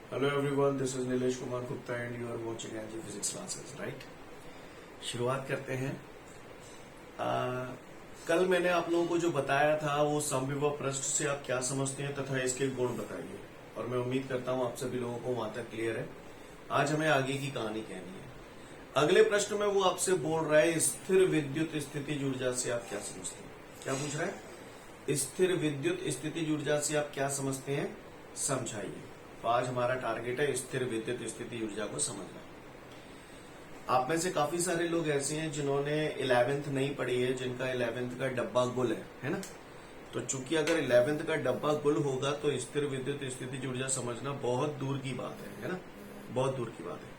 Hello everyone, this is Nilesh Kumar Gupta and you are watching NG Physics Classes, right? शुरुआत करते हैं। कल मैंने आप लोगों को जो बताया था वो समविभव पृष्ठ से आप क्या समझते हैं तथा इसके गुण बताइए, और मैं उम्मीद करता हूं आप सभी लोगों को वहां तक क्लियर है। आज हमें आगे की कहानी कहनी है। अगले प्रश्न में वो आपसे बोल रहा है स्थिर विद्युत स्थितिज ऊर्जा से आप क्या समझते हैं। क्या पूछ रहा है? स्थिर विद्युत स्थितिज ऊर्जा से आप क्या समझते हैं, समझाइए। तो आज हमारा टारगेट है स्थिर विद्युत स्थितिज ऊर्जा को समझना। आप में से काफी सारे लोग ऐसे हैं जिन्होंने 11th नहीं पढ़ी है, जिनका 11th का डब्बा गुल है ना। तो चूंकि अगर 11th का डब्बा गुल होगा तो स्थिर विद्युत स्थितिज ऊर्जा समझना बहुत दूर की बात है ना, बहुत दूर की बात है।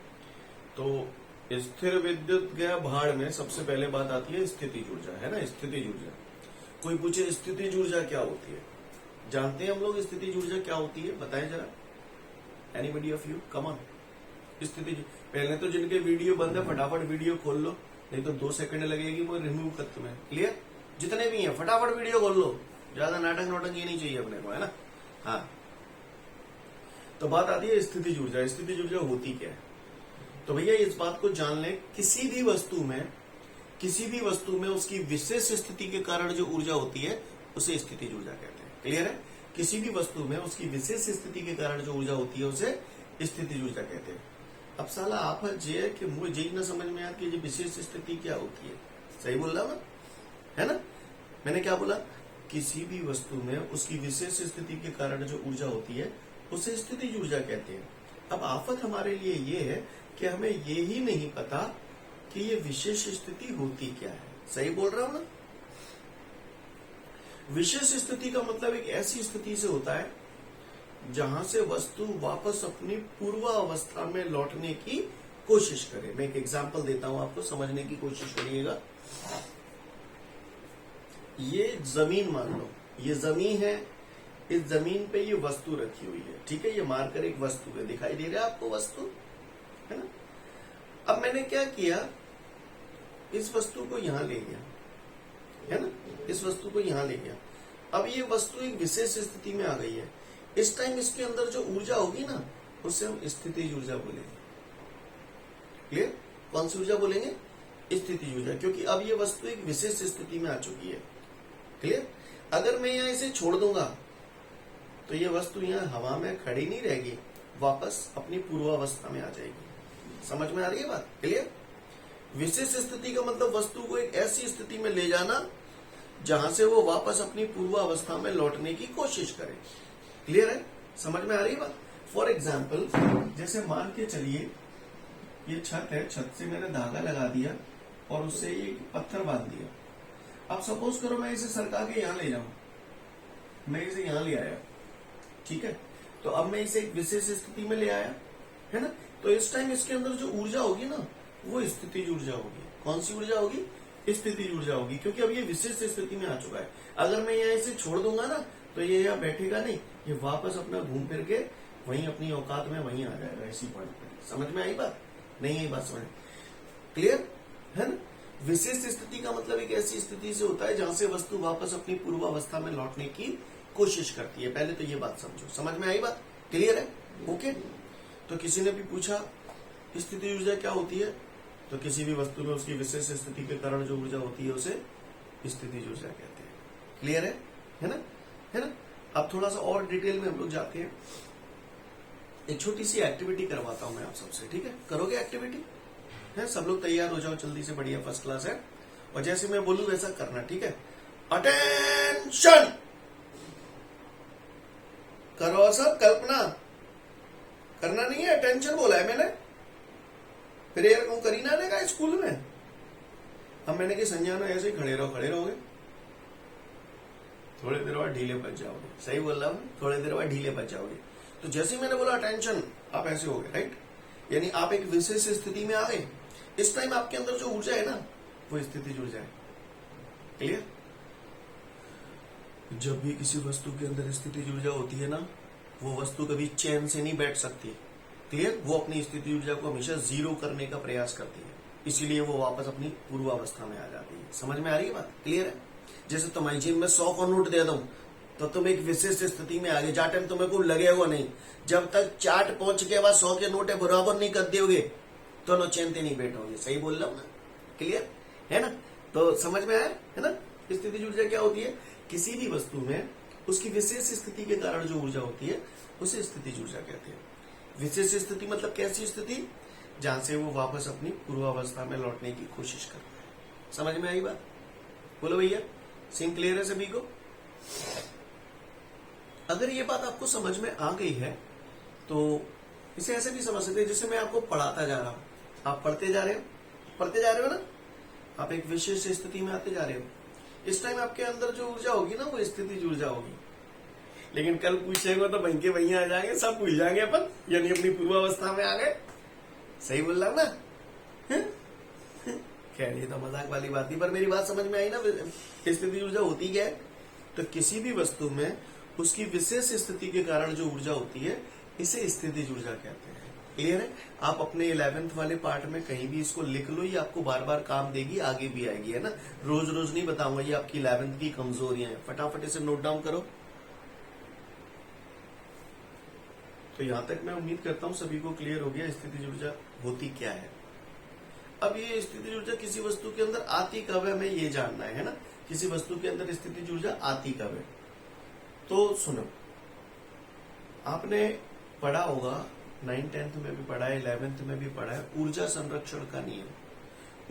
तो स्थिर विद्युत गया भाड़ में, सबसे पहले बात आती है स्थितिज ऊर्जा, है ना। स्थितिज ऊर्जा, कोई पूछे स्थितिज ऊर्जा क्या होती है, जानते हैं हम लोग स्थितिज ऊर्जा क्या होती है? बताएं जरा, anybody of you, come on. स्थितिज, पहले तो जिनके वीडियो बंद है फटाफट वीडियो खोल लो, नहीं तो 2 सेकंड लगेगी वो रिमूव करते में। क्लियर? जितने भी हैं फटाफट वीडियो खोल लो, ज्यादा नाटक नोटक ये नहीं चाहिए अपने को, है ना। हाँ, तो बात आती है स्थितिज ऊर्जा। स्थितिज ऊर्जा होती क्या है? तो भैया इस बात को जान ले, किसी भी वस्तु में उसकी विशेष स्थिति के कारण जो ऊर्जा होती है उसे स्थितिज ऊर्जा कहते हैं। क्लियर है? किसी भी वस्तु में उसकी विशेष स्थिति के कारण जो ऊर्जा होती है उसे स्थितिज ऊर्जा कहते हैं। अब साला आप जे कि मुझे ये न समझ में आती है विशेष स्थिति क्या होती है। सही बोल रहा मैं, है ना। मैंने क्या बोला? किसी भी वस्तु में उसकी विशेष स्थिति के कारण जो ऊर्जा होती है उसे स्थितिज ऊर्जा कहते हैं। अब आफत हमारे लिए ये है कि हमें ये ही नहीं पता कि ये विशेष स्थिति होती क्या है। सही बोल रहा हूं ना। विशेष स्थिति का मतलब एक ऐसी स्थिति से होता है जहां से वस्तु वापस अपनी पूर्वावस्था में लौटने की कोशिश करे। मैं एक एग्जांपल देता हूं आपको, समझने की कोशिश करिएगा। ये जमीन मान लो, ये जमीन है, इस जमीन पे ये वस्तु रखी हुई है, ठीक है। ये मारकर एक वस्तु है, दिखाई दे रहा है आपको वस्तु, है ना। अब मैंने क्या किया, इस वस्तु को यहां ले गया, है ना, इस वस्तु को यहां ले गया। अब ये वस्तु एक विशेष स्थिति में आ गई है। इस टाइम इसके अंदर जो ऊर्जा होगी ना उससे हम स्थितिज ऊर्जा बोलेंगे। क्लियर? कौन सी ऊर्जा बोलेंगे? स्थितिज ऊर्जा, क्योंकि अब ये वस्तु एक विशेष स्थिति में आ चुकी है। क्लियर? अगर मैं यहां इसे छोड़ दूंगा तो ये वस्तु यहां हवा में खड़ी नहीं रहेगी, वापस अपनी पूर्वावस्था में आ जाएगी। समझ में आ रही है बात? क्लियर? विशेष स्थिति का मतलब वस्तु को एक ऐसी स्थिति में ले जाना जहां से वो वापस अपनी पूर्वावस्था में लौटने की कोशिश करे। क्लियर है? समझ में आ रही है बात? फॉर एग्जाम्पल, जैसे मान के चलिए ये छत है, छत से मैंने धागा लगा दिया और उससे एक पत्थर बांध दिया। अब सपोज करो मैं इसे सरका के यहां ले जाऊं, मैं इसे यहां ले आया, ठीक है। तो अब मैं इसे एक विशेष स्थिति में ले आया, है ना। तो इस टाइम इसके अंदर जो ऊर्जा होगी ना वो स्थितिज ऊर्जा होगी। कौन सी ऊर्जा होगी? स्थितिज ऊर्जा होगी, क्योंकि अब ये विशेष स्थिति में आ चुका है। अगर मैं यहाँ इसे छोड़ दूंगा ना तो ये यहाँ बैठेगा नहीं, ये वापस अपना घूम फिर के वहीं अपनी औकात में वहीं आ जाएगा, इसी पॉइंट पे। समझ में आई बात? नहीं आई बात समझ? क्लियर है ना। विशेष स्थिति का मतलब एक ऐसी स्थिति से होता है जहां से वस्तु वापस अपनी पूर्वावस्था में लौटने की कोशिश करती है। पहले तो ये बात समझो। समझ में आई बात? क्लियर है? ओके। तो किसी ने भी पूछा स्थितिज ऊर्जा क्या होती है, तो किसी भी वस्तु में उसकी विशेष स्थिति के कारण जो ऊर्जा होती है उसे स्थितिज ऊर्जा कहते हैं। क्लियर है ना, है ना। अब थोड़ा सा और डिटेल में हम लोग जाते हैं। एक छोटी सी एक्टिविटी करवाता हूं मैं आप सबसे, ठीक है। करोगे एक्टिविटी? है, सब लोग तैयार हो जाओ जल्दी से, बढ़िया फर्स्ट क्लास है। और जैसे मैं बोलूं वैसा करना, ठीक है। अटेंशन करो सब। कल्पना करना नहीं है, अटेंशन बोला है मैंने। फिर यार कौन करीना ने कहा स्कूल में, अब मैंने कि संज्ञान ऐसे ही खड़े रहोगे, थोड़ी देर बाद ढीले पच जाओगे। सही बोल रहा हूं, थोड़ी देर बाद ढीले पच जाओगे। तो जैसे मैंने बोला अटेंशन, आप ऐसे हो गए, राइट। यानी आप एक विशेष स्थिति में आ गए। इस टाइम आपके अंदर जो ऊर्जा है ना वो स्थितिज ऊर्जा है। क्लियर? जब भी किसी वस्तु के अंदर स्थितिज ऊर्जा होती है ना, वो वस्तु कभी चैन से नहीं बैठ सकती। क्लियर? वो अपनी स्थिति ऊर्जा को हमेशा जीरो करने का प्रयास करती है, इसीलिए वो वापस अपनी पूर्वावस्था में आ जाती है। समझ में आ रही है बात? क्लियर है? जैसे तुम्हारी जेब में 100 का नोट दे दूं तो तुम एक विशिष्ट स्थिति में आ गए जहां टाइम तुम्हें को लगेगा नहीं। जब तक चाट पहुंच के बाद 100 के नोटे बराबर नहीं कर दोगे तो नो चैनते नहीं बैठोगे। सही बोल रहा हूं ना? क्लियर है ना? तो समझ में आया है ना? स्थितिज ऊर्जा क्या होती है? किसी भी वस्तु में उसकी विशेष स्थिति के कारण जो ऊर्जा होती है उसे स्थितिज ऊर्जा कहते हैं। विशेष स्थिति मतलब कैसी स्थिति? जहां से वो वापस अपनी पूर्वावस्था में लौटने की कोशिश कर रहा है। समझ में आई बात? बोलो भैया, सीन क्लियर है सभी को? अगर ये बात आपको समझ में आ गई है तो इसे ऐसे भी समझ सकते हैं जैसे मैं आपको पढ़ाता जा रहा हूं, आप पढ़ते जा रहे हो ना, आप एक विशेष स्थिति में आते जा रहे हो। इस टाइम आपके अंदर जो ऊर्जा होगी ना वो स्थितिज ऊर्जा होगी। लेकिन कल पूछेगा तो भैंके भैया आ जाएंगे, सब भूल जाएंगे अपन, यानी अपनी पूर्वावस्था में आ गए। सही बोल रहा हूं ना? खैर ये तो मजाक वाली बात थी, पर मेरी बात समझ में आई ना? स्थितिज ऊर्जा होती क्या है? तो किसी भी वस्तु में उसकी विशेष स्थिति के कारण जो ऊर्जा होती है इसे स्थितिज ऊर्जा कहते हैं। क्लियर है? आप अपने 11th वाले पार्ट में कहीं भी इसको लिख लो, ये आपको बार बार काम देगी, आगे भी आएगी, है ना? रोज रोज नहीं बताऊंगा, ये आपकी 11th की कमजोरियां हैं। फटाफट इसे नोट डाउन करो। तो यहां तक मैं उम्मीद करता हूं सभी को क्लियर हो गया स्थितिज ऊर्जा होती क्या है। अब ये स्थितिज ऊर्जा किसी वस्तु के अंदर आती कब है, हमें ये जानना है ना? किसी वस्तु के अंदर स्थितिज ऊर्जा आती कब है? तो सुनो, आपने पढ़ा होगा, 9th 10th में भी पढ़ा है, 11th में भी पढ़ा है, ऊर्जा संरक्षण का नियम।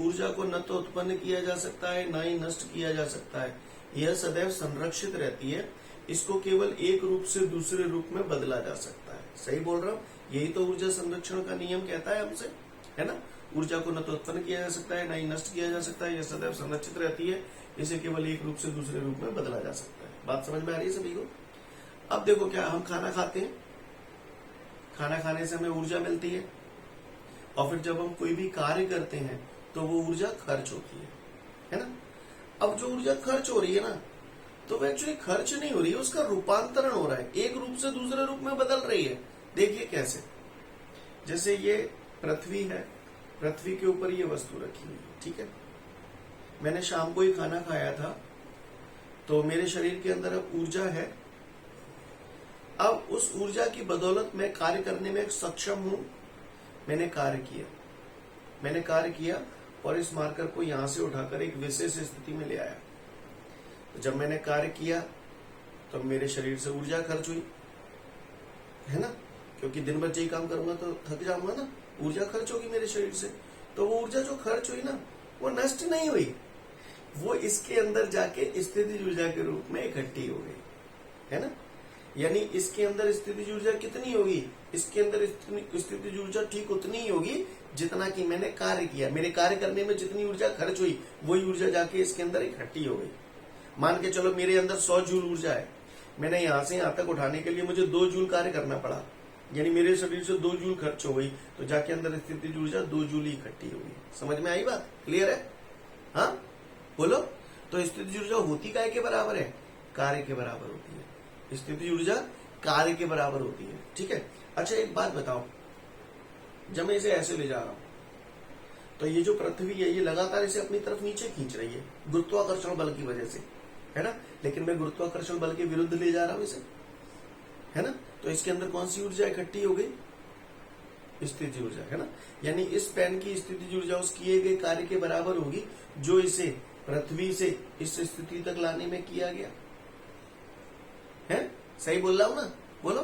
ऊर्जा को न तो उत्पन्न किया जा सकता है न ही नष्ट किया जा सकता है, यह सदैव संरक्षित रहती है। इसको केवल एक रूप से दूसरे रूप में बदला जा सकता है। सही बोल रहा हूं? यही तो ऊर्जा संरक्षण का नियम कहता है हमसे, है ना? ऊर्जा को न तो उत्पन्न किया जा सकता है न ही नष्ट किया जा सकता है, यह सदैव संरक्षित रहती है, इसे केवल एक रूप से दूसरे रूप में बदला जा सकता है। बात समझ में आ रही है सभी को? अब देखो, क्या हम खाना खाते हैं, खाना खाने से हमें ऊर्जा मिलती है, और फिर जब हम कोई भी कार्य करते हैं तो वो ऊर्जा खर्च होती है ना? अब जो ऊर्जा खर्च हो रही है ना, तो वो एक्चुअली खर्च नहीं हो रही है, उसका रूपांतरण हो रहा है, एक रूप से दूसरे रूप में बदल रही है। देखिए कैसे, जैसे ये पृथ्वी है, पृथ्वी के ऊपर ये वस्तु रखी हुई है, ठीक है? मैंने शाम को ही खाना खाया था, तो मेरे शरीर के अंदर अब ऊर्जा है। अब उस ऊर्जा की बदौलत मैं कार्य करने में सक्षम हूं। मैंने कार्य किया और इस मार्कर को यहां से उठाकर एक विशेष स्थिति में ले आया। तो जब मैंने कार्य किया तो मेरे शरीर से ऊर्जा खर्च हुई, है ना? क्योंकि दिन भर यही काम करूंगा तो थक जाऊंगा ना, ऊर्जा खर्च होगी मेरे शरीर से। तो वो ऊर्जा जो खर्च हुई ना, वो नष्ट नहीं हुई, वो इसके अंदर जाके स्थितिज ऊर्जा के रूप में इकट्ठी हो गई, है ना? यानी इसके अंदर स्थितिज ऊर्जा कितनी होगी? इसके अंदर स्थितिज ऊर्जा ठीक उतनी ही होगी जितना कि मैंने कार्य किया। मेरे कार्य करने में जितनी ऊर्जा खर्च हुई वही ऊर्जा जाके इसके अंदर इकट्ठी हो गई। मान के चलो मेरे अंदर 100 जूल ऊर्जा है, मैंने यहां से यहां तक उठाने के लिए मुझे 2 जूल कार्य करना पड़ा, यानी मेरे शरीर से 2 जूल खर्च हो गई, तो जाके अंदर स्थितिज ऊर्जा 2 जूल ही इकट्ठी हो गई। समझ में आई बात? क्लियर है? हाँ बोलो। तो स्थितिज ऊर्जा होती काय के बराबर है? कार्य के बराबर होती है। स्थितिज ऊर्जा कार्य के बराबर होती है, ठीक है? अच्छा एक बात बताओ, जब मैं इसे ऐसे ले जा रहा हूं तो ये जो पृथ्वी है ये लगातार इसे अपनी तरफ नीचे खींच रही है गुरुत्वाकर्षण बल की वजह से, है ना? लेकिन मैं गुरुत्वाकर्षण बल के विरुद्ध ले जा रहा हूं इसे, है ना? तो इसके अंदर कौन सी ऊर्जा इकट्ठी हो गई? स्थितिज ऊर्जा, है ना? यानी इस पेन की स्थितिज ऊर्जा उस किए गए कार्य के बराबर होगी जो इसे पृथ्वी से इस स्थिति तक लाने में किया गया है। सही बोल रहा हूं ना? बोलो।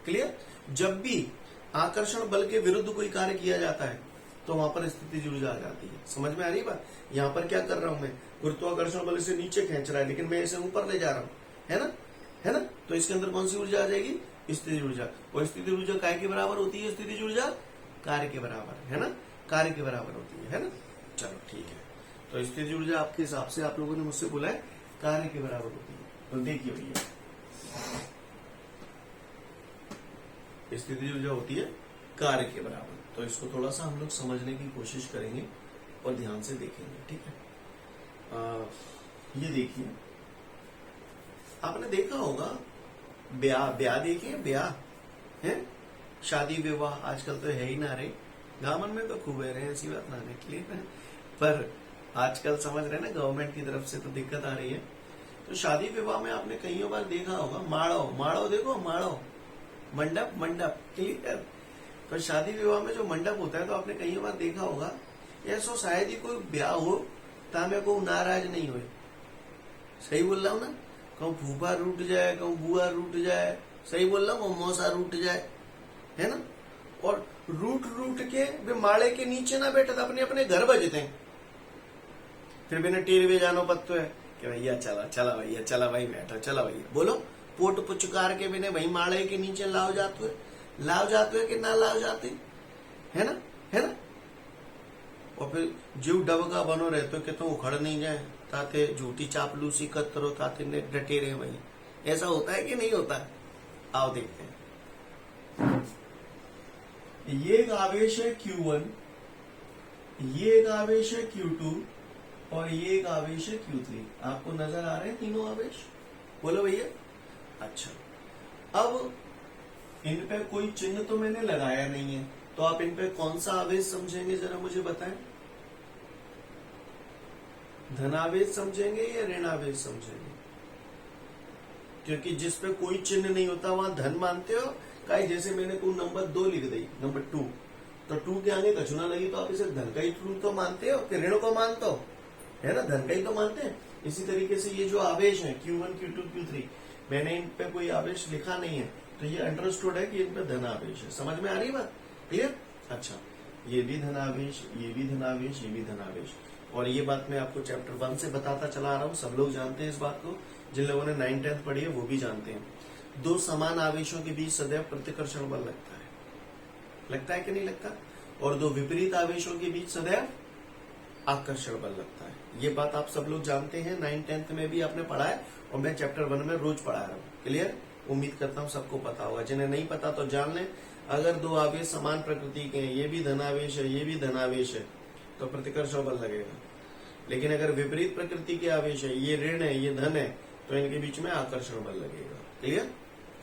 क्लियर? जब भी आकर्षण बल के विरुद्ध कोई कार्य किया जाता है तो वहां पर स्थितिज ऊर्जा आ जाती है। समझ में आ रही बात? यहां पर क्या कर रहा हूं मैं? गुरुत्वाकर्षण बल इसे नीचे खींच रहा है लेकिन मैं इसे ऊपर ले जा रहा हूं, है ना? है ना? तो इसके अंदर कौन सी ऊर्जा आ जाएगी? स्थितिज ऊर्जा। और स्थितिज ऊर्जा काय के बराबर होती है? स्थितिज ऊर्जा कार्य के बराबर, है ना? कार्य के बराबर होती है ना? चलो ठीक है। तो स्थितिज ऊर्जा आपके हिसाब से आप लोगों ने मुझसे बोला है कार्य के बराबर होती है। तो देखिए भैया, स्थितिज ऊर्जा होती है कार्य के बराबर। तो इसको थोड़ा सा हम लोग समझने की कोशिश करेंगे और ध्यान से देखेंगे, ठीक है? ये देखिए, आपने देखा होगा ब्याह देखिए, ब्याह है, शादी विवाह आजकल तो है ही ना रहे, गांवन में तो खूब है रहे, ऐसी बात ना निकली, पर आजकल समझ रहे ना गवर्नमेंट की तरफ से तो दिक्कत आ रही है। तो शादी विवाह में आपने कई बार देखा होगा, माड़ो माड़ो देखो, माड़ो मंडप मंडप, क्लियर। तो शादी विवाह में जो मंडप होता है तो आपने कई बार देखा होगा, ऐसा शायद ही कोई ब्याह हो तामे को नाराज नहीं हुए। सही बोल रहा हूं ना? कहूं फूफा रूठ जाए, कहूं बुआ रूठ जाए, सही बोल रहा हूं, मौसा रूठ जाए, है ना। और रूठ रूठ के वे माड़े के नीचे ना बैठे तो अपने अपने घर बजते हैं। फिर बिना टेरवे जानो पत्तो है कि भैया चला चला भैया, चला भाई बैठो, चला भैया, बोलो पोट पुचकार के बिना भाई माड़े के नीचे लाओ जाते है कि ना लाओ जाते, है ना, है ना। और फिर जीव डबका बनो रहते कि तो उखड़ नहीं जाए, ताते झूठी चापलूसी कतरो ताते ने डटे रहे भाई। ऐसा होता है कि नहीं होता? आओ देखते हैं। ये एक आवेश है Q1, ये एक आवेश है Q2 और ये एक आवेश है Q3। आपको नजर आ रहे हैं तीनों आवेश? बोलो भैया। अच्छा, अब इन पे कोई चिन्ह तो मैंने लगाया नहीं है, तो आप इन पे कौन सा आवेश समझेंगे जरा मुझे बताएं। धनावेश समझेंगे या ऋणावेश समझेंगे? क्योंकि जिस पे कोई चिन्ह नहीं होता वहां धन मानते हो। काई जैसे मैंने कोई नंबर 2 लिख दी, नंबर 2, तो 2 के आगे कछुना लगी तो आप इसे धन का ही ट्रू तो मानते हो कि ऋण को मानते हो, है ना, धन का ही तो मानते हैं। इसी तरीके से ये जो आवेश है Q1, Q2, Q3, मैंने इन पे कोई आवेश लिखा नहीं है, तो ये अंडरस्टूड है कि इन पे धन आवेश है। समझ में आ रही बात? क्लियर? अच्छा, ये भी धनावेश, ये भी धनावेश, ये भी धनावेश। और ये बात मैं आपको चैप्टर 1 से बताता चला आ रहा हूँ, सब लोग जानते हैं इस बात को, जिन लोगों ने 9th 10th पढ़ी है वो भी जानते हैं। दो समान आवेशों के बीच सदैव प्रतिकर्षण बल लगता है कि नहीं लगता? और दो विपरीत आवेशों के बीच सदैव आकर्षण बल लगता है। ये बात आप सब लोग जानते हैं, 9th 10th में भी आपने पढ़ा है और मैं चैप्टर 1 में रोज पढ़ा रहा हूँ। क्लियर? उम्मीद करता हूँ सबको पता होगा, जिन्हें नहीं पता तो जान लें। अगर दो आवेश समान प्रकृति के हैं, ये भी धनावेश है, ये भी धनावेश है, तो प्रतिकर्षण बल लगेगा। लेकिन अगर विपरीत प्रकृति के आवेश है, ये ऋण है, ये धन है, तो इनके बीच में आकर्षण बल लगेगा। क्लियर?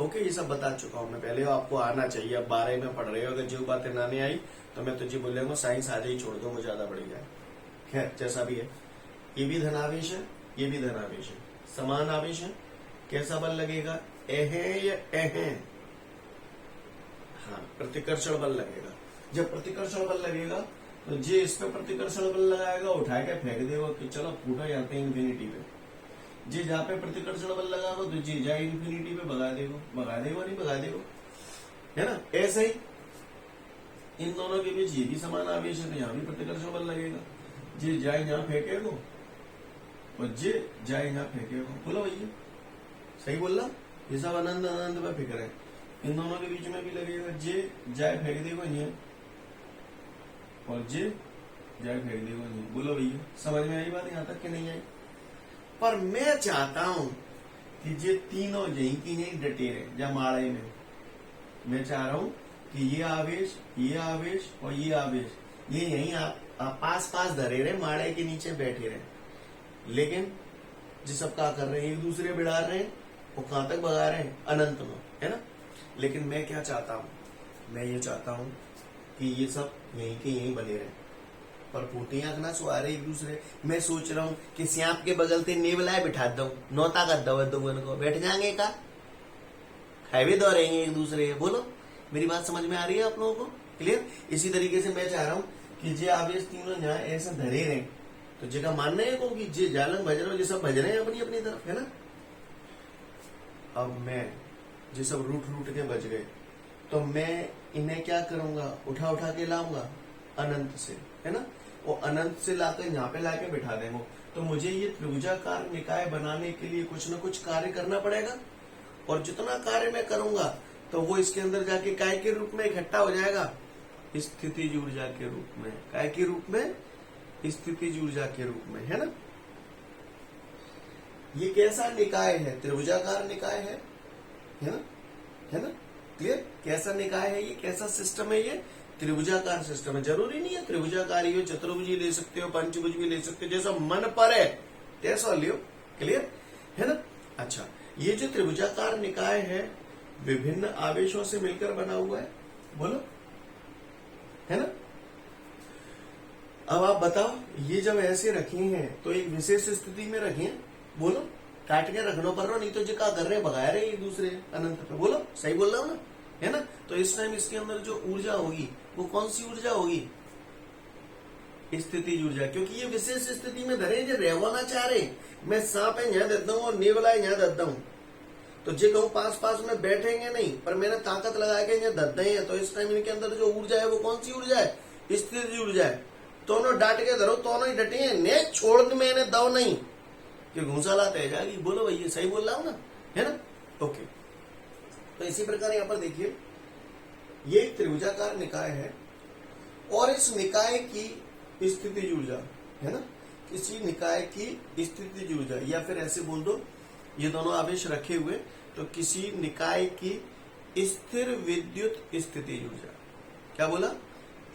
ओके, ये सब बता चुका हूं मैं पहले, आपको आना चाहिए। अब 12 में पढ़ रहे हो, अगर जो बातें ना नहीं आई तो मैं तुझे बोलूंगा साइंस आज ही छोड़ दो, वो ज्यादा बढ़िया है। खैर, जैसा भी है, ये भी धनावेश है, ये भी धनावेश है, समान आवेश है। कैसा बल लगेगा? एहे या एहे? हाँ, प्रतिकर्षण बल लगेगा। जब प्रतिकर्षण बल लगेगा तो जे इस पे प्रतिकर्षण बल लगाएगा, उठा के फेंक देगा कि चलो फूटा जाते हैं इन्फिनिटी पे। जे जहाँ पे प्रतिकर्षण बल लगाओ तो जे जाए इन्फिनिटी पे भगा देगा नहीं भगा देगा, है ना। ऐसे ही इन दोनों के बीच ये भी समान आवेश है, तो यहाँ भी प्रतिकर्षण बल लगेगा। जे जाए यहाँ फेंकेगा और जे जाए यहाँ फेंकेगा। बोलो भैया, सही बोल रहा? ये सब आनंद आनंद में फिक्र है। इन दोनों के बीच में भी लगेगा, जे जाए फेंक देगा यहाँ और जे जाए फेंक देगा यहाँ। बोलो भैया, समझ में आई बात यहाँ तक कि नहीं आई? पर मैं चाहता हूं कि ये तीनों यहीं की यहीं डटे रहे जमाड़े में। मैं चाह रहा हूं कि ये आवेश और ये आवेश ये यहीं आप पास पास धरे रहे, माड़े के नीचे बैठे रहे। लेकिन जिस सब क्या कर रहे हैं, एक दूसरे बिड़ा रहे हैं, वो कहां तक भगा रहे हैं? अनंत में, है ना। लेकिन मैं क्या चाहता हूं? मैं ये चाहता हूं कि ये सब यहीं के यहीं बने रहे, पर फूटियां ना सुहारे एक दूसरे। मैं सोच रहा हूँ कि श्याप के बगल से नेवलाए बिठा दो, नौता कर दो, दोगन को बैठ जाएंगे का खाए दो रहेंगे एक दूसरे। बोलो, मेरी बात समझ में आ रही है आप लोगों को? क्लियर? इसी तरीके से मैं चाह रहा हूँ कि जे आवेश तीनों जहाँ ऐसे धरे रहे, तो जगह मानने को कि जे जालंग भज रहे हो, जे सब भज रहे हैं अपनी अपनी तरफ, है ना। अब मैं जे सब रूट रूट के बज गए, तो मैं इन्हें क्या करूंगा? उठा उठा के लाऊंगा अनंत से, है ना। वो अनंत से लाकर यहाँ पे लाके बिठा देंगे। तो मुझे ये त्रिभुजाकार निकाय बनाने के लिए कुछ न कुछ कार्य करना पड़ेगा, और जितना कार्य मैं करूंगा तो वो इसके अंदर जाके काय के रूप में इकट्ठा हो जाएगा, स्थितिज ऊर्जा के रूप में। काय के रूप में? स्थितिज ऊर्जा के रूप में, है ना। ये कैसा निकाय है? त्रिभुजाकार निकाय है ना, है ना। क्लियर? कैसा निकाय है ये? कैसा सिस्टम है ये? त्रिभुजाकार सिस्टम है। जरूरी नहीं है त्रिभुजाकार ही हो, चतुर्भुज ले सकते हो, पंचभुज भी ले सकते हो, जैसा मन पर है कैसा लियो। क्लियर है ना। अच्छा, ये जो त्रिभुजाकार निकाय है विभिन्न आवेशों से मिलकर बना हुआ है। बोलो, है ना। अब आप बताओ, ये जब ऐसे रखे हैं तो एक विशेष स्थिति में रखे हैं। बोलो, काट के रखना पड़ रहा, नहीं तो जो क्या कर रहे हैं, भगा रहे एक दूसरे अनंत पे। बोलो सही बोल रहा हूं ना, है ना। तो इस टाइम इसके अंदर जो ऊर्जा होगी वो कौन सी ऊर्जा होगी, स्थिति ऊर्जा, क्योंकि ये विशेष स्थिति में धरे जो रहना चाह रहे। मैं सांप है यहाँ देता हूँ और नेवला है यहाँ देता हूँ, तो जे कहूँ पास पास में बैठेंगे नहीं, पर मैंने ताकत लगा के यहाँ दद्दे हैं, तो इस टाइम इनके अंदर जो ऊर्जा है वो कौन सी ऊर्जा है, स्थिति ऊर्जा है। दोनों डांट के धरो, दोनों ही डटे हैं, ने छोड़ मैंने दो नहीं कि घूसा लाते है जाएगी। बोलो भैया सही बोल रहा हूं ना, है ना। ओके, तो इसी प्रकार यहाँ पर देखिए ये एक त्रिभुजाकार निकाय है और इस निकाय की स्थिति ऊर्जा है ना, किसी निकाय की स्थिति ऊर्जा, या फिर ऐसे बोल दो ये दोनों आवेश रखे हुए, तो किसी निकाय की स्थिर विद्युत स्थिति ऊर्जा। क्या बोला,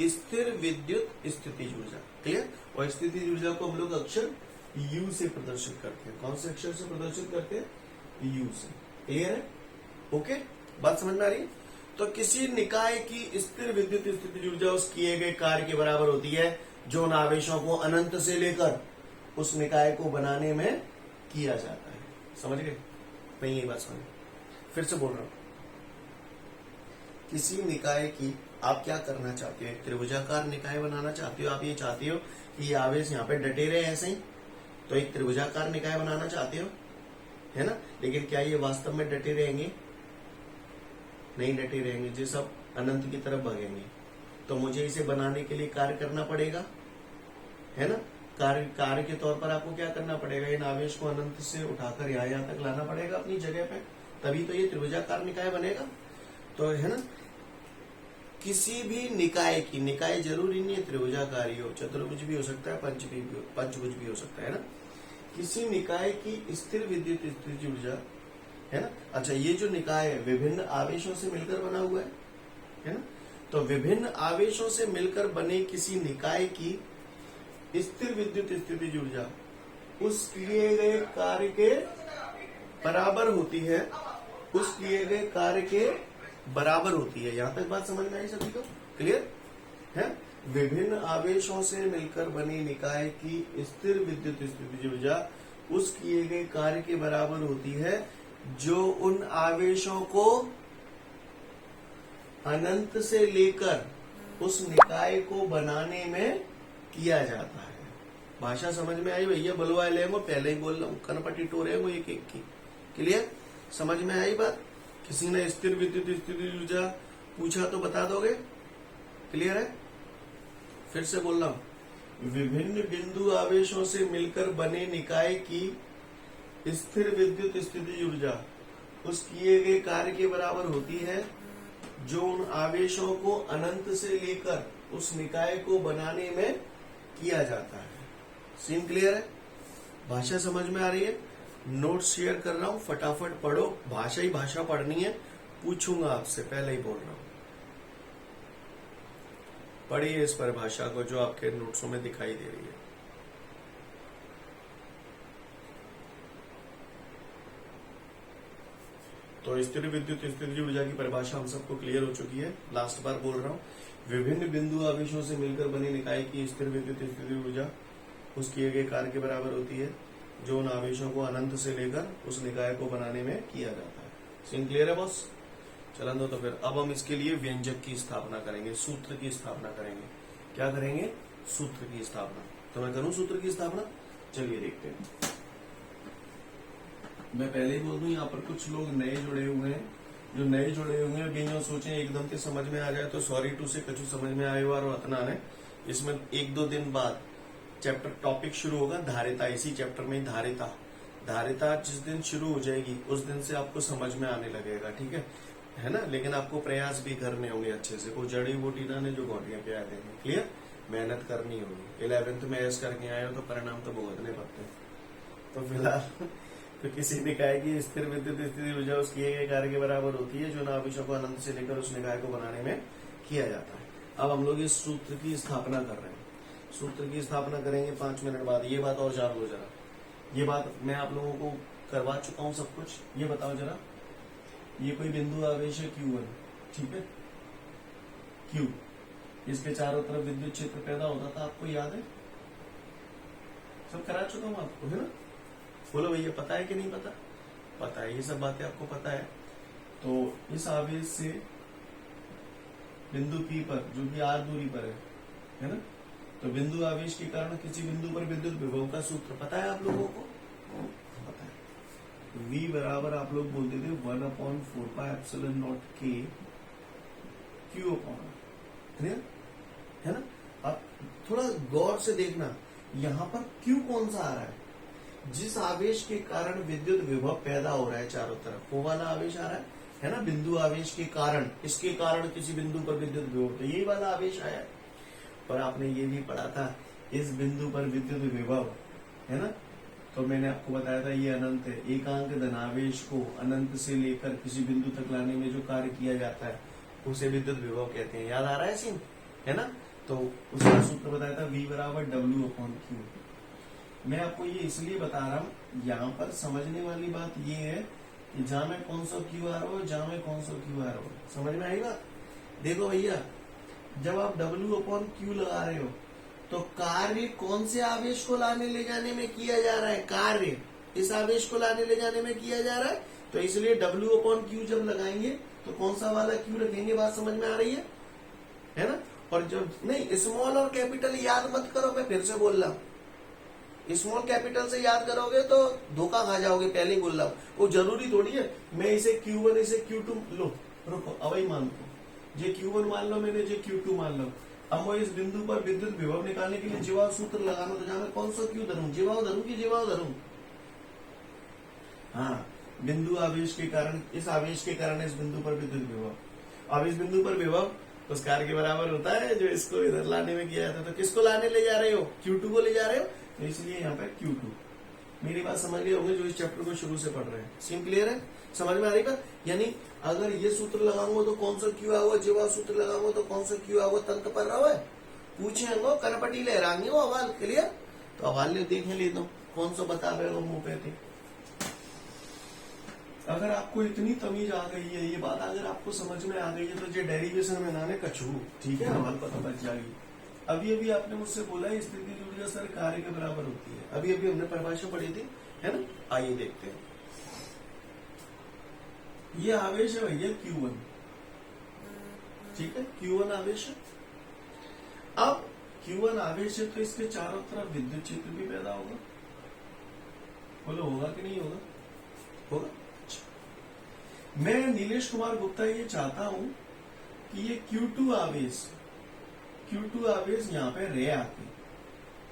स्थिर विद्युत स्थिति ऊर्जा। क्लियर। और स्थिति ऊर्जा को हम लोग अक्षर U से प्रदर्शित करते हैं। कौन से अक्षर से प्रदर्शित करते हैं, U से। क्लियर है, ओके, बात समझ में आ रही है। तो किसी निकाय की स्थिर विद्युत स्थिति ऊर्जा उस किए गए कार्य के बराबर होती है जो उन आवेशों को अनंत से लेकर उस निकाय को बनाने में किया जाता है। समझ गए, मैं यही बात समझ, फिर से बोल रहा हूं। किसी निकाय की आप क्या करना चाहते हो, एक त्रिभुजाकार निकाय बनाना चाहते हो। आप ये चाहते हो कि ये आवेश यहाँ पे डटे रहे ऐसे ही, तो एक त्रिभुजाकार निकाय बनाना चाहते हो, है ना। लेकिन क्या ये वास्तव में डटे रहेंगे, नहीं डटे रहेंगे, जो सब अनंत की तरफ भागेंगे। तो मुझे इसे बनाने के लिए कार्य करना पड़ेगा, है ना। कार्य के तौर पर आपको क्या करना पड़ेगा, इन आवेश को अनंत से उठाकर यहाँ तक लाना पड़ेगा अपनी जगह पे, तभी तो ये त्रिभुजाकार निकाय बनेगा। तो है ना, किसी भी निकाय की, निकाय जरूरी नहीं है त्रिभुजाकारी हो, चतुर्भुज भी हो सकता है, पंचभुज भी हो सकता है ना। किसी निकाय की स्थिर विद्युत स्थिति ऊर्जा, है ना। अच्छा, ये जो निकाय है विभिन्न आवेशों से मिलकर बना हुआ है ना। तो विभिन्न आवेशों से मिलकर बने किसी निकाय की स्थिर विद्युत स्थिति ऊर्जा उस किए गए कार्य के बराबर होती है, उस किए गए कार्य के बराबर होती है। यहां तक बात समझ में आई सभी को, क्लियर है। विभिन्न आवेशों से मिलकर बनी निकाय की स्थिर विद्युत स्थिति ऊर्जा उस किए गए कार्य के बराबर होती है जो उन आवेशों को अनंत से लेकर उस निकाय को बनाने में किया जाता है। भाषा समझ में आई भैया, बलवा ले, मैं पहले ही बोल रहा हूँ, कनपटी टोरे वो एक एक की। क्लियर, समझ में आई बात। किसी ने स्थिर विद्युत स्थिति ऊर्जा पूछा तो बता दोगे, क्लियर है। फिर से बोल रहा हूं, विभिन्न बिंदु आवेशों से मिलकर बने निकाय की स्थिर विद्युत स्थिति ऊर्जा उस किए गए कार्य के बराबर होती है जो उन आवेशों को अनंत से लेकर उस निकाय को बनाने में किया जाता है। सीन क्लियर है, भाषा समझ में आ रही है। नोट शेयर कर रहा हूं, फटाफट पढ़ो, भाषा ही भाषा पढ़नी है, पूछूंगा आपसे, पहले ही बोल रहा हूं। पढ़िए इस परिभाषा को जो आपके नोट्सों में दिखाई दे रही है। तो स्थिर विद्युत स्थिति ऊर्जा की परिभाषा हम सबको क्लियर हो चुकी है। लास्ट बार बोल रहा हूं, विभिन्न बिंदु आवेशों से मिलकर बनी निकाय की स्थिर विद्युत स्थिति ऊर्जा उस किए गए कार्य के बराबर होती है जो उन आवेशों को अनंत से लेकर उस निकाय को बनाने में किया जाता है। सीन क्लियर है बॉस। चलन दो, तो फिर अब हम इसके लिए व्यंजक की स्थापना करेंगे, सूत्र की स्थापना करेंगे। क्या करेंगे, सूत्र की स्थापना। तो मैं करूं सूत्र की स्थापना, चलिए देखते हैं। मैं पहले ही बोल दूं, यहाँ पर कुछ लोग नए जुड़े हुए हैं, जो नए जुड़े हुए हैं जो सोचे एकदम से समझ में आ जाए तो सॉरी टू से कछु समझ में आए और अतना ने। इसमें 1-2 दिन बाद चैप्टर टॉपिक शुरू होगा धारिता, इसी चैप्टर में धारिता। धारिता जिस दिन शुरू हो जाएगी उस दिन से आपको समझ में आने लगेगा, ठीक है ना। लेकिन आपको प्रयास भी करने होंगे अच्छे से, कोई जड़ी बूटी ना ने जो गोटियां पे आ देंगे। क्लियर, मेहनत करनी होगी। 11th में ऐस करके आए हो तो परिणाम तो भुगतने पड़ते हैं। तो फिलहाल तो किसी निकाय की स्थिर विद्युत स्थिति ऊर्जा उस किए गए कार्य के बराबर होती है जो आवेशों को अनंत से लेकर उस निकाय को बनाने में किया जाता है। अब हम लोग इस सूत्र की स्थापना कर रहे हैं। सूत्र की स्थापना करेंगे 5 मिनट बाद। ये बात और जान लो जरा, ये बात मैं आप लोगों को करवा चुका हूं सब कुछ। ये बताओ जरा, ये कोई बिंदु आवेश है Q1, ठीक है, Q, इसके चारों तरफ विद्युत क्षेत्र पैदा होता था, आपको याद है, सब करा चुका हूं आपको, है ना। बोलो भैया, पता है कि नहीं पता? पता है, ये सब बातें आपको पता है। तो इस आवेश से बिंदु P पर, जो कि r दूरी पर है ना, तो बिंदु आवेश के कारण किसी बिंदु पर विद्युत विभव का सूत्र पता है आप लोगों को? पता है। V बराबर आप लोग बोलते थे 1/4πε0 K Q अपॉन, क्लियर है ना? अब थोड़ा गौर से देखना, यहाँ पर Q कौन सा आ रहा है? जिस आवेश के कारण विद्युत विभव पैदा हो रहा है चारों तरफ, वो वाला आवेश आ रहा है ना? बिंदु आवेश के कारण, इसके कारण किसी बिंदु पर विद्युत विभव, तो यही वाला आवेश आया है। पर आपने ये भी पढ़ा था, इस बिंदु पर विद्युत विभव है ना, तो मैंने आपको बताया था ये अनंत है। एकांक धनावेश को अनंत से लेकर किसी बिंदु तक लाने में जो कार्य किया जाता है उसे विद्युत विभव कहते हैं। याद आ रहा है सीन, है ना? तो उसका सूत्र बताया था V बराबर W/Q। मैं आपको ये इसलिए बता रहा हूँ, यहाँ पर समझने वाली बात ये है कि जहां में कौन सा Q आ रहा हो, जहां में कौन सा Q आ रहा हो, समझ में आई बात? देखो भैया, जब आप W/Q लगा रहे हो तो कार्य कौन से आवेश को लाने ले जाने में किया जा रहा है? कार्य इस आवेश को लाने ले जाने में किया जा रहा है, तो इसलिए W/Q जब लगाएंगे तो कौन सा वाला Q रखेंगे? बात समझ में आ रही है ना? और जब नहीं, स्मॉल और कैपिटल याद मत करो, मैं फिर से बोल रहा हूँ, स्मॉल कैपिटल से याद करोगे तो धोखा खा जाओगे। पहले ही बोल रहा हूँ, वो जरूरी थोड़ी है मैं इसे Q1 इसे Q2 लो, रुको अब ही मान लो, ये Q1 मान लो, मैंने ये Q2 मान लो। अब वो इस बिंदु पर विद्युत विभव निकालने के लिए जीवाव सूत्र लगाना, तो जहां मैं कौन सा Q धरूं? जीवाव धरूं कि जीवाव धरूं? हाँ, बिंदु आवेश के कारण, इस आवेश के कारण इस बिंदु पर विद्युत विभव, अब इस बिंदु पर विभव उस कार्य के बराबर होता है जो इसको इधर लाने में किया जाता है। तो किसको लाने ले जा रहे हो? Q2 को ले जा रहे हो, तो इसलिए यहाँ पे Q2। मेरी बात समझ गए होंगे जो इस चैप्टर को शुरू से पढ़ रहे हैं। सीन क्लियर है? समझ में आ रही बात? यानी अगर ये सूत्र लगाऊंगा तो कौन सा Q आऊगा, जीवा सूत्र लगाऊंगा तो कौन सा Q आऊगा, तंत्र पर रहो है, पूछेंगे कनपटी लहराएंगे वो अवाल। क्लियर? तो अवाल ले देखें, ले दो कौन सा बता रहे हो मुंह पे थे। अगर आपको इतनी तमीज आ गई है, ये बात अगर आपको समझ में आ गई है, तो ये डेरिवेशन में नाने कछू, ठीक है, हमारे पता बच जाएगी। अभी अभी आपने मुझसे बोला है स्थिति ऊर्जा सर कार्य के बराबर होती है, अभी अभी हमने परिभाषा पढ़ी थी, है ना? आइए देखते हैं। ये आवेश है भैया Q1, ठीक है, Q1 आवेश है। अब Q1 आवेश है तो इसके चारों तरफ विद्युत क्षेत्र भी पैदा होगा। बोलो होगा कि नहीं होगा? होगा। मैं नीलेश कुमार गुप्ता ये चाहता हूं कि ये Q2 आवेश यहाँ पे रहे आके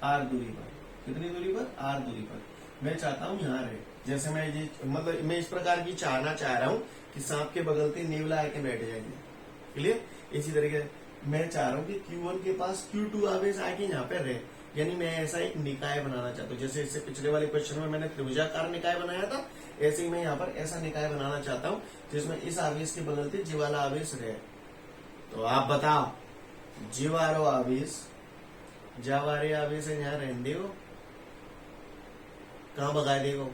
R दूरी पर, कितनी दूरी पर? R दूरी पर। मैं चाहता हूं यहाँ रहे, जैसे मैं ये मतलब मैं इस प्रकार की चाहना चाह रहा हूं कि सांप के बगल से नेवला आके बैठ जाएंगे। क्लियर? इसी तरीके मैं चाह रहा हूँ कि Q1 के पास Q2 आवेश आके यहाँ पे रहे, यानी मैं ऐसा एक निकाय बनाना चाहता हूँ। जैसे इससे पिछले वाले क्वेश्चन में मैंने त्रिभुजाकार निकाय बनाया था, ऐसे ही मैं यहाँ पर ऐसा निकाय बनाना चाहता हूँ जिसमें इस आवेश के बगल से जी वाला आवेश रहे। तो आप बताओ, जी वारो आवेश जावारे आवेश है, यहाँ रहने देगो, कहाँ भगा देगो?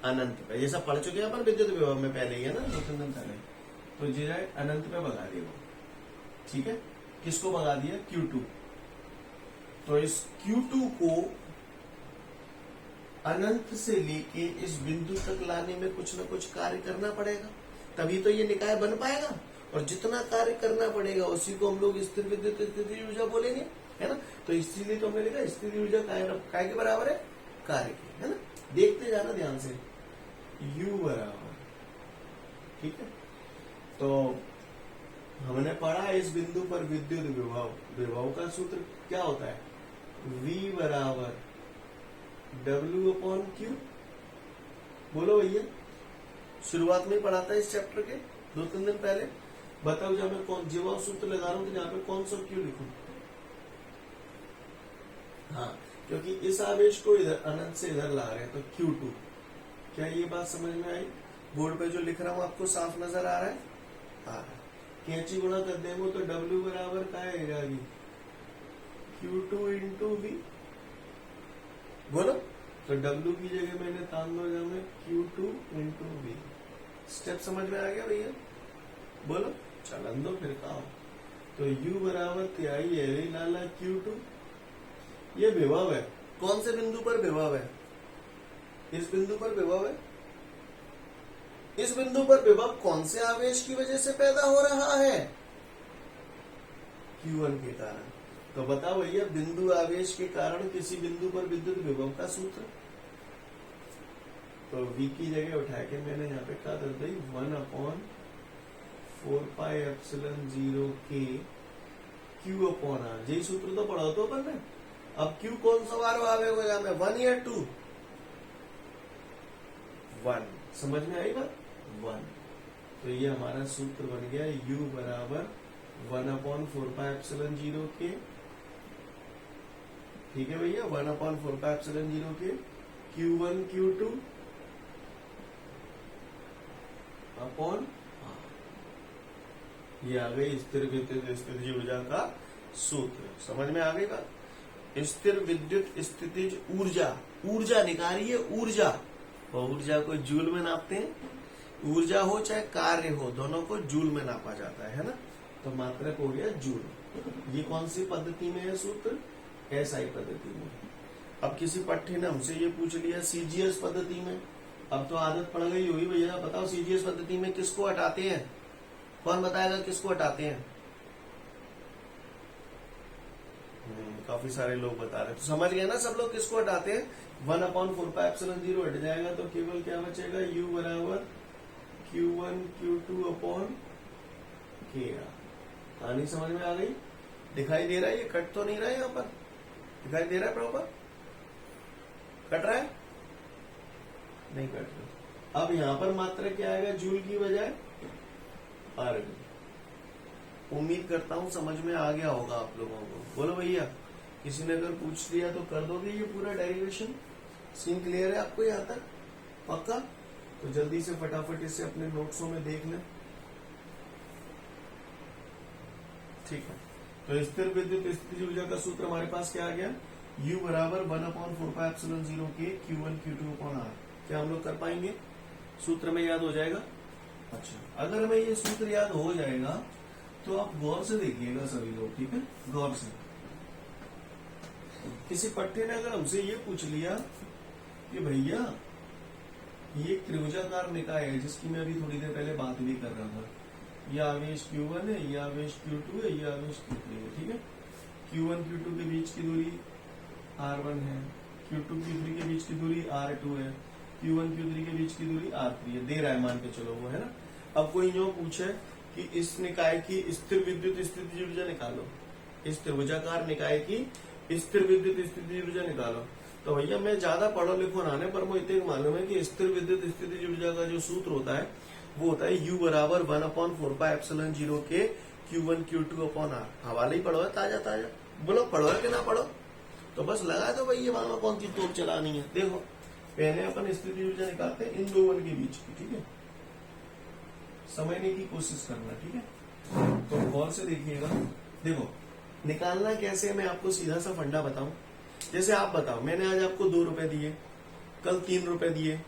अनंत पे। ये सब पढ़ चुके हैं अपन विद्युत विभव में पहले ही, है ना, 2-3 दिन पहले। तो जी अनंत पे भगा देगो, ठीक है। किसको भगा दिया? Q2। तो इस Q2 को अनंत से लेके इस बिंदु तक लाने में कुछ न कुछ कार्य करना पड़ेगा, तभी तो ये निकाय बन पाएगा। और जितना कार्य करना पड़ेगा उसी को हम लोग स्थिर विद्युत स्थिति ऊर्जा बोलेंगे, है ना। तो इसीलिए तो हमने लिखा स्थिति ऊर्जा काय के बराबर है? कार्य के, है ना। देखते जाना ध्यान से, U बराबर, ठीक है। तो हमने पढ़ा इस बिंदु पर विद्युत विभव का सूत्र क्या होता है? V बराबर W/Q। बोलो भैया, शुरुआत में पढ़ा था इस चैप्टर के 2-3 दिन पहले। बताओ जब मैं कौन जीवा सूत्र लगा रहा हूं तो जहां पे कौन सा Q लिखूं? हाँ, क्योंकि इस आवेश को इधर अनंत से इधर ला रहे हैं, तो Q2। क्या ये बात समझ में आई? बोर्ड पे जो लिख रहा हूं आपको साफ नजर आ रहा है? आ रहा है। कैंची गुणा कर देंगे तो W बराबर क्या आएगा? Q2 into V। बोलो, तो W की जगह मैंने तान दो जहाँ Q2 इंटू V। स्टेप समझ में आ गया भैया? बोलो, चलन दो फिर कहा। तो U बराबर तिहाई एरे लाला Q2। ये विभव है, कौन से बिंदु पर विभव है? इस बिंदु पर विभव है। इस बिंदु पर विभव कौन से आवेश की वजह से पैदा हो रहा है? Q1 के कारण। तो बताओ भैया, बिंदु आवेश के कारण किसी बिंदु पर विद्युत विभव का सूत्र। तो V की जगह उठा के मैंने यहाँ पे क्या कर दी, 1/4πε0 के Q/R। यही सूत्र तो पढ़ा तो अपन ने। अब Q कौन सा बार आवेग होगा में, 1 या 2? 1। समझ में आई बात? 1। तो ये हमारा सूत्र बन गया U बराबर 1/4πε0 के, ठीक है भैया, 1/4πε0 के Q1 Q2 अपॉन, ये आ गई स्थिर विद्युत स्थितिज ऊर्जा का सूत्र। समझ में आ गई बात? स्थिर विद्युत स्थितिज ऊर्जा, ऊर्जा निकालिए, ऊर्जा, और ऊर्जा को जूल में नापते हैं। ऊर्जा हो चाहे कार्य हो, दोनों को जूल में नापा जाता है ना। तो मात्रक हो गया जूल। ये कौन सी पद्धति में है सूत्र? एसआई पद्धति में। अब किसी पट्टी ने हमसे ये पूछ लिया सीजीएस पद्धति में, अब तो आदत पड़ गई हुई भैया, बताओ सीजीएस पद्धति में किसको हटाते हैं? कौन बताएगा किसको हटाते हैं? काफी सारे लोग बता रहे, तो समझ गए ना सब लोग किसको हटाते हैं। 1/4πε0 हट जाएगा तो केवल क्या बचेगा, U बराबर Q1 Q2 अपॉन KR। कहानी समझ में आ गई? दिखाई दे रहा है? ये कट तो नहीं रहा है? यहाँ पर दिखाई दे रहा है प्रॉपर? कट रहा है? नहीं कट रहा। अब यहाँ पर मात्रा क्या आएगा जूल की बजाय? अर्ग। उम्मीद करता हूं समझ में आ गया होगा आप लोगों को। बोलो भैया, किसी ने अगर पूछ लिया तो कर दोगे ये पूरा डेरिवेशन? सीन क्लियर है आपको यहाँ तक? पक्का? तो जल्दी से फटाफट इसे अपने नोट्सों में देख लें। ठीक है, तो स्थिर विद्युत स्थितिज ऊर्जा का सूत्र हमारे पास क्या आ गया, U बराबर 1/4πε0 के Q1 Q2 अपॉन R। क्या हम लोग कर पाएंगे? सूत्र में याद हो जाएगा? अच्छा, अगर हमें ये सूत्र याद हो जाएगा तो आप गौर से देखिएगा सभी लोग, ठीक है, गौर से। किसी पट्टे ने अगर हमसे ये पूछ लिया कि भैया ये त्रिभुजाकार निकाय है, जिसकी मैं अभी थोड़ी देर पहले बात भी कर रहा था, ये आवेश Q1 है, ये आवेश Q2 है, ये आवेश Q3 है, ठीक है। Q1 Q2 के बीच की दूरी R1 है, Q2 Q3 के बीच की दूरी R2 है, Q1 Q3 के बीच की दूरी R3 है। दे रहा है मान के चलो वो, है ना। अब कोई यूं पूछे कि इस निकाय की स्थिर विद्युत स्थितिज ऊर्जा निकालो, इस त्रिभुजाकार निकाय की स्थिर विद्युत स्थितिज ऊर्जा निकालो, तो भैया मैं ज्यादा पढ़ो लिखो ना पर मुझे इतना मालूम है कि स्थिर विद्युत स्थितिज ऊर्जा का जो सूत्र होता है वो होता है U बराबर 1/4πε0 के Q1 Q2 अपॉन R। हवाले ही पढ़ो है ताजा ताजा, बोलो पढ़ो है कि ना पढ़ो? तो बस लगा दो भाई, ये मानो कौन सी तोप चलानी है। देखो पहले अपन स्थितिज ऊर्जा निकालते हैं इन दो वन के बीच की, ठीक है, समझने की कोशिश करना, ठीक है। तो गौर से देखिएगा। देखो निकालना कैसे, मैं आपको सीधा सा फंडा बताऊं। जैसे आप बताओ, मैंने आज आपको 2 रुपए दिए, कल 3 रुपए दिए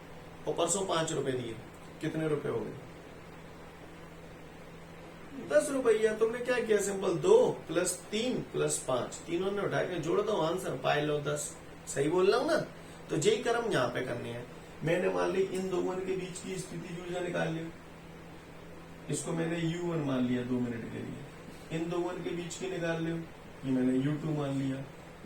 और परसों 5 रुपए दिए, कितने रुपए हो गए? 10 रुपया। तुमने क्या किया, सिंपल 2 + 3 + 5, तीनों ने उठा के जोड़ दो, आंसर पाए लो 10। सही बोल रहा हूं ना? तो यही कर्म यहाँ पे करने हैं। मैंने मान ली इन दो वन के बीच की स्थितिज ऊर्जा निकाल ली, इसको मैंने U1 मान लिया 2 मिनट के लिए। इन दो वन के बीच की निकाल ली, ये मैंने U2 मान लिया।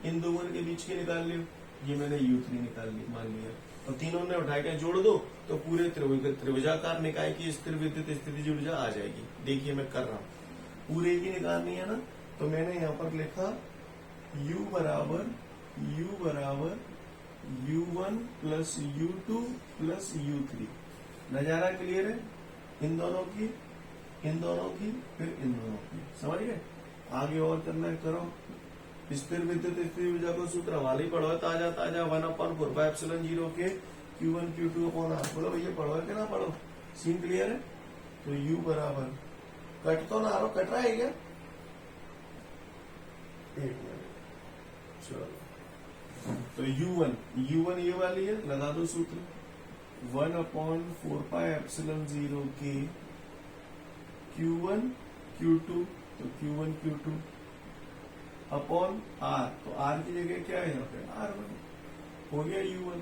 इन दो वन के बीच की निकाल ली, ये मैंने U3 मान लिया। और तीनों ने उठा के जोड़ दो तो पूरे त्रिभुजाकार निकाय की स्थिर विद्युत स्थितिज ऊर्जा आ जाएगी। देखिए मैं कर रहा हूँ, पूरे की निकालनी है ना, तो मैंने यहाँ पर लिखा U बराबर U1 + U2 + U3। नजारा क्लियर है? इन दोनों की, फिर इन दोनों की, समझ गए? आगे और करना है, करो। स्थिर विद्युत स्थितिज ऊर्जा को सूत्र हवाले ही पढ़ो ताजा ताजा, 1/4πε0 के Q1 Q2 अपॉन R। बोलो भैया पढ़ो है कि ना पढ़ो? सीन क्लियर है? तो U बराबर, कट तो ना रहा, कट रहा है क्या? एक मिनट, चलो। तो U1 ये वाली है, लगा दो सूत्र, 1/4πε0 के Q1 Q2, तो Q1 Q2 अपॉन R, तो R की जगह क्या है यहाँ पे? R1 हो गया U1।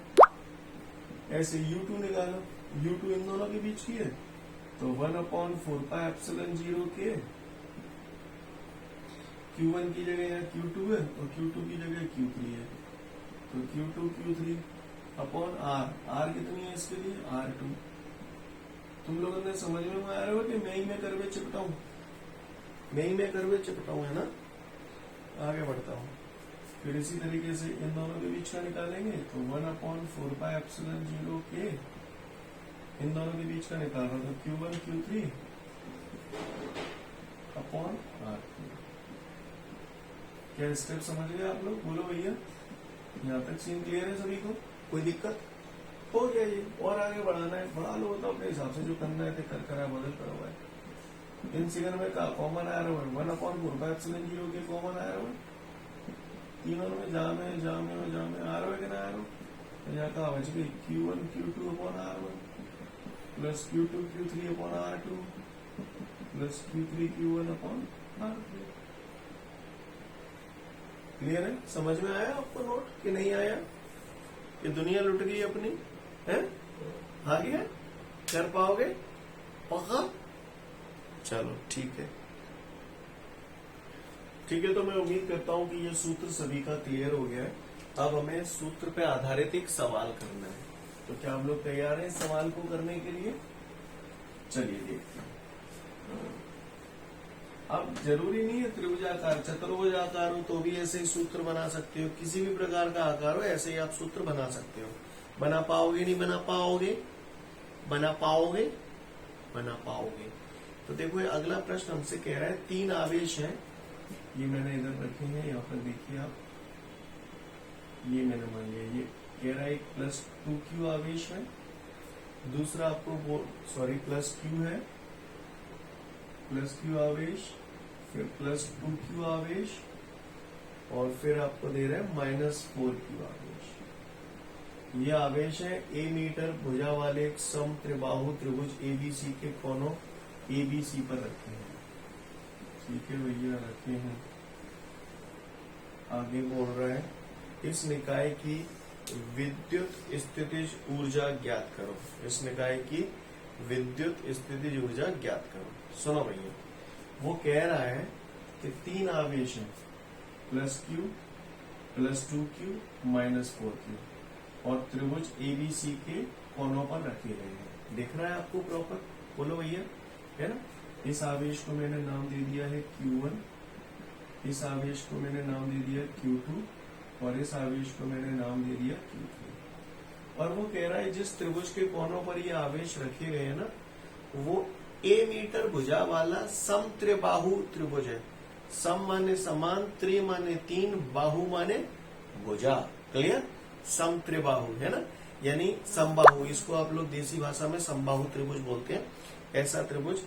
ऐसे U2 निकालो, U2 इन दोनों के बीच की है, तो 1/4πε0 के Q1 की जगह यहाँ Q2 है और Q2 की जगह Q3 है, तो Q2 Q3 upon R। R कितनी है इसके लिए? R2। तुम लोगों ने समझ में आ रहा हो कि मैं ही में करवे चिपटाऊं, मैं ही में करवे चिपटाऊं, है ना। आगे बढ़ता हूं, फिर इसी तरीके से इन दोनों के बीच का निकालेंगे, तो 1/4πε0 के इन दोनों के बीच का निकाल रहा, तो Q1 Q3 अपॉन R2। क्या स्टेप समझ गए आप लोग? बोलो भैया, यहाँ तक सीन क्लियर है सभी को? कोई दिक्कत हो गया? ये और आगे बढ़ाना है, बढ़ा लो तो अपने हिसाब से जो करना है कर करा बदल करो भाई। इन फिगर में का कॉमन आ रहा है 1/4πε0 के कॉमन आ रहा है, तीनों में जामे आ रहा है कि ना आ रहा है, तो यहाँ का बच गई Q1 Q2 upon R1 plus Q2 Q3 upon R2 plus Q3 Q1 upon R3। Clear है? समझ में आया आपको नोट कि नहीं आया? ये दुनिया लुट गई अपनी है, आ गया? कर पाओगे? पक्का? चलो ठीक है, ठीक है। तो मैं उम्मीद करता हूं कि ये सूत्र सभी का क्लियर हो गया है। अब हमें सूत्र पे आधारित एक सवाल करना है, तो क्या हम लोग तैयार हैं इस सवाल को करने के लिए? चलिए देखते हैं। अब जरूरी नहीं है त्रिभुजाकार, चतुर्भुजाकार हो तो भी ऐसे ही सूत्र बना सकते हो, किसी भी प्रकार का आकार हो ऐसे ही आप सूत्र बना सकते हो। बना पाओगे? नहीं बना पाओगे? बना पाओगे? बना पाओगे। तो देखो ये अगला प्रश्न हमसे कह रहा है 3 आवेश हैं, ये मैंने इधर रखे हैं, यहाँ पर देखिए आप, ये मैंने मान लिया, ये कह रहा है एक +2q आवेश है, दूसरा आपको +q है, +q आवेश, फिर +2q आवेश, और फिर आपको दे रहा है -4q आवेश। ये आवेश है A मीटर भुजा वाले एक सम त्रिबाहु त्रिभुज ABC के कोनों ABC पर रखे हैं। ठीक है भैया, रखे हैं। आगे बोल रहा है इस निकाय की विद्युत स्थितिज ऊर्जा ज्ञात करो। इस निकाय की विद्युत स्थितिज ऊर्जा ज्ञात करो। सुनो भैया, वो कह रहा है कि 3 आवेश हैं, +q, +2q, -4q, और त्रिभुज ABC के कोनों पर रखे गए हैं। दिख रहा है आपको प्रॉपर? बोलो भैया, है ना। इस आवेश को मैंने नाम दे दिया है Q1, इस आवेश को मैंने नाम दे दिया Q2, और इस आवेश को मैंने नाम दे दिया Q3। और वो कह रहा है जिस त्रिभुज के कोनों पर ये आवेश रखे गए हैं ना, वो A मीटर भुजा वाला सम त्रिबाहु त्रिभुज है। सम माने समान, त्रि माने 3, बाहु माने भुजा। क्लियर? सम त्रिबाहु है ना, यानी समबाहु, इसको आप लोग देसी भाषा में समबाहु त्रिभुज बोलते हैं। ऐसा त्रिभुज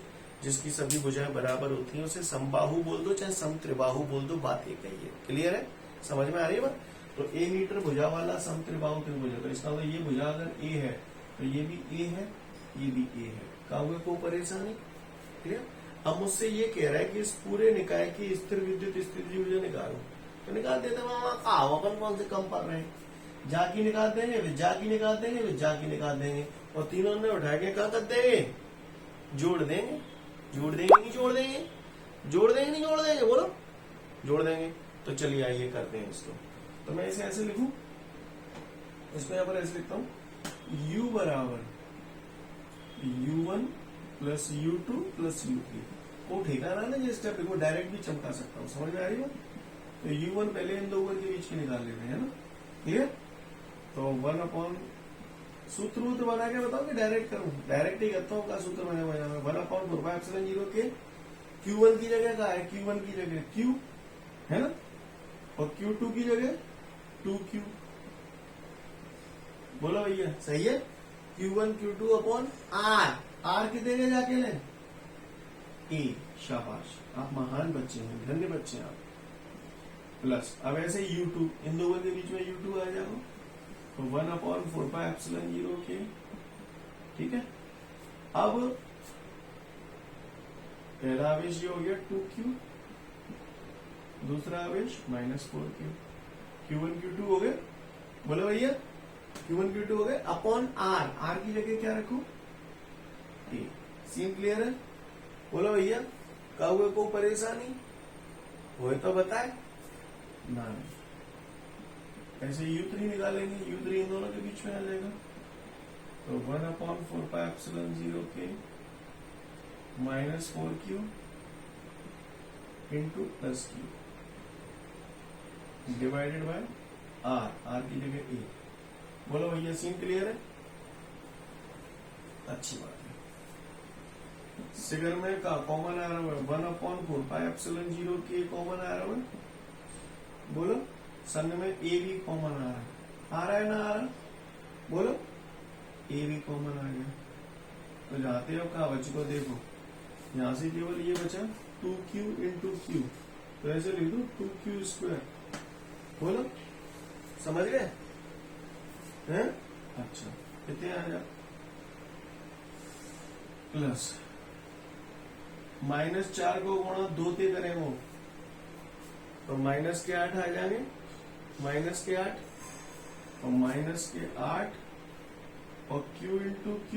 जिसकी सभी भुजाएं बराबर होती हैं उसे समबाहु बोल दो, चाहे सम त्रिबाहु बोल दो, बात एक ही है। क्लियर है? समझ में आ रही है बात? तो A मीटर भुजा वाला सम त्रिबाहु त्रिभुज है, तो इसका मतलब ये भुजा अगर A है तो ये भी A है, ये भी A है। काहुए को परेशानी? क्लियर? अब मुझसे ये कह रहा है कि इस पूरे निकाय की स्थिर विद्युत स्थिति ऊर्जा निकालो, तो निकाल देते अपन कौन से कम पड़ रहे हैं। जा की निकाल देंगे, फिर जा की निकाल देंगे, फिर जा की निकाल देंगे, और तीनों में उठा के क्या कर देंगे? जोड़ देंगे। जोड़ देंगे नहीं जोड़ देंगे? जोड़ देंगे नहीं जोड़ देंगे? बोलो, जोड़ देंगे। तो चलिए आइए करते हैं इसको। तो मैं इसे ऐसे लिखूं, इसको यहाँ पर ऐसे लिखता हूं, U बराबर U1 + U2 + U3। वो ठिकाना ना, ये स्टेप देखो, डायरेक्ट भी चमका सकता हूँ। समझ में आ रही है? तो U1 पहले इन दो के बीच की निकाल लेते हैं ना। क्लियर? तो 1 सूत्र बना के बताओ कि डायरेक्ट करूं? डायरेक्ट ही करता हूँ। का सूत्र बने 1/4πε0 के Q1 की जगह का है, Q1 की जगह Q है ना, और Q2 की जगह 2Q। बोलो भैया, सही है? Q1 Q2 upon R। R कितने के जाके लें? A। शाबाश, आप महान बच्चे हैं, धन्य बच्चे हैं आप। प्लस अब ऐसे U2, इन दोनों के बीच में U2 आ जाओ, तो 1/4πε0 के। ठीक है? अब पहला आवेश ये हो गया 2Q, दूसरा आवेश -4Q, Q1 Q2 हो गए। बोलो भैया, Q1 Q2 हो गए अपॉन आर, आर की जगह क्या रखूं ए। सीन क्लियर है? बोलो भैया कहुए को परेशानी हो तो बताए ना। ऐसे U3 निकालेंगे, U3 इन दोनों के बीच में आ जाएगा, तो 1/4πε0 के -4Q into plus Q divided by R, R की जगह ए। बोलो भैया सीन क्लियर है? अच्छी बात है। फिगर में का कॉमन आ रहा है 1/4πε0 के कॉमन आ रहा है। बोलो संग में ए भी कॉमन आ रहा है ना आ रहा? बोलो ए भी कॉमन आ गया, तो जाते हो कहा बच्चों को देखो, यहां से केवल ये बचा 2Q इंटू Q, तो ऐसे लिख दो 2Q²। बोलो समझ गए हैं? अच्छा कितने आ जा प्लस -4 को गुणा 2 ते करें वो, तो -8 आ जाएंगे, -8 और -8 और Q इंटू Q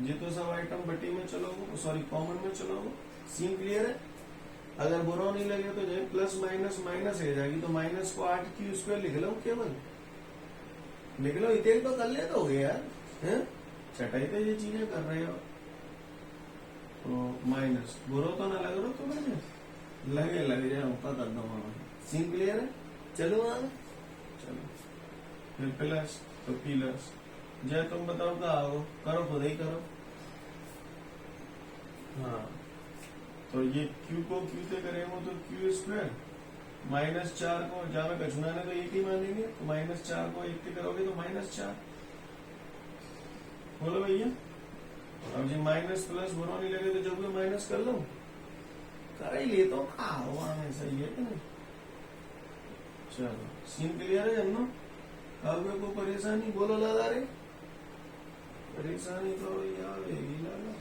ये तो सब आइटम बटी में चलोगे, सॉरी कॉमन में चलोगे। सीन क्लियर है? अगर बुरा नहीं लगे तो जो प्लस माइनस माइनस हो जाएगी, तो माइनस को 8Q² लिख लो, केवल लिख लो, इतने तो कर ले दोगे यार, हैं? चटाई तो ये चीजें कर रहे हो, तो माइनस बुरा तो ना लग रहा, तो मैंने लग जाए ऊपर कर दो। सीन क्लियर है? चलो आगे चलो, फिर प्लस तो प्लस, जय तुम बताओ कहा हो, करो खुद ही करो। हाँ तो ये Q को Q से करेंगे तो Q², -4 को जहां में कछुना ने तो 1 ही मानेंगे, तो -4 को 1 से करोगे तो -4। बोलो भैया अब जी माइनस प्लस बुरा नहीं लगे तो जब भी माइनस कर लो, कर ही ले तो आओ हमें, सही है कि नहीं? चलो सीन क्लियर है जन्नो? काव्य को परेशानी बोलो लगा रे, परेशानी तो यार लगा,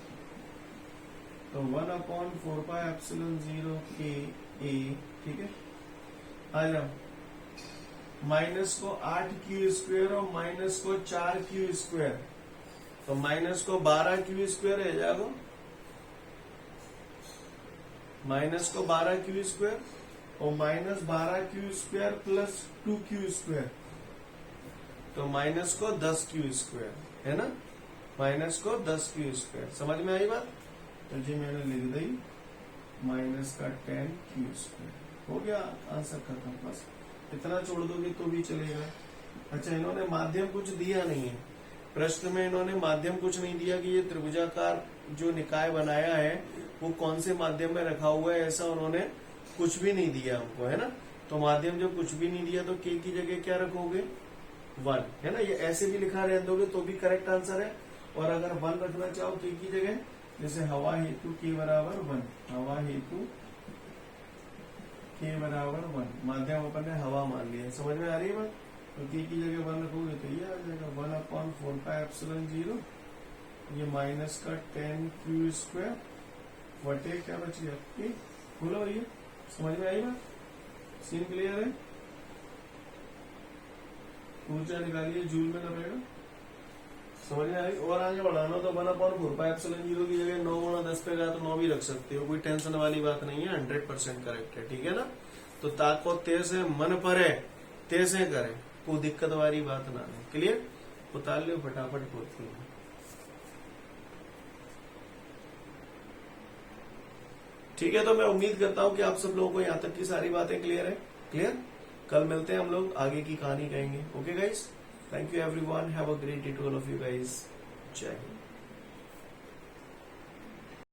तो 1/4πε0 के ए, ठीक है। आ जाओ, माइनस को 8Q² और माइनस को 4Q², तो माइनस को 12Q² रह जाएगा, माइनस को 12Q² और -12Q² प्लस 2Q², तो माइनस को 10Q² है ना, माइनस को 10Q²। समझ में आई बात? तो जी मैंने लिख दी माइनस का 10Q², हो गया आंसर खत्म। बस इतना छोड़ दोगे तो भी चलेगा। अच्छा इन्होंने माध्यम कुछ दिया नहीं है प्रश्न में, इन्होंने माध्यम कुछ नहीं दिया कि ये त्रिभुजाकार जो निकाय बनाया है वो कौन से माध्यम में रखा हुआ है, ऐसा उन्होंने कुछ भी नहीं दिया हमको, है ना। तो माध्यम जब कुछ भी नहीं दिया तो के की जगह क्या रखोगे 1, है ना। ये ऐसे भी लिखा रहने दोगे तो भी करेक्ट आंसर है, और अगर 1 रखना चाहो के की जगह, जैसे हवा हेतु के बराबर 1, हवा हेतु के बराबर 1, माध्यम अपन ने हवा मान लिया, समझ में आ रही है बात? तो के की जगह 1 रखोगे तो ये आ जाएगा 1/4πε0, ये माइनस का 10Q² वटे क्या बच गया के। बोलो भैया समझ में आई बात? सीन क्लियर है? ऊर्जा निकालिए जूल में रहेगा, समझ में आई? और आगे बढ़ाना तो 1/4πε0 की जगह 9 × 10 पे गया तो 9 भी रख सकते हो, कोई टेंशन वाली बात नहीं है, 100% करेक्ट है, ठीक है ना। तो ताको तेज है मन पर है तैसे करें, कोई दिक्कत वाली बात ना है। क्लियर? उतार लो फटाफट खोलते हैं। ठीक है, तो मैं उम्मीद करता हूं कि आप सब लोगों को यहाँ तक की सारी बातें क्लियर है। क्लियर? कल मिलते हैं हम लोग, आगे की कहानी कहेंगे। Okay guys, thank you everyone, have a great day to all of you guys, जय हिंद।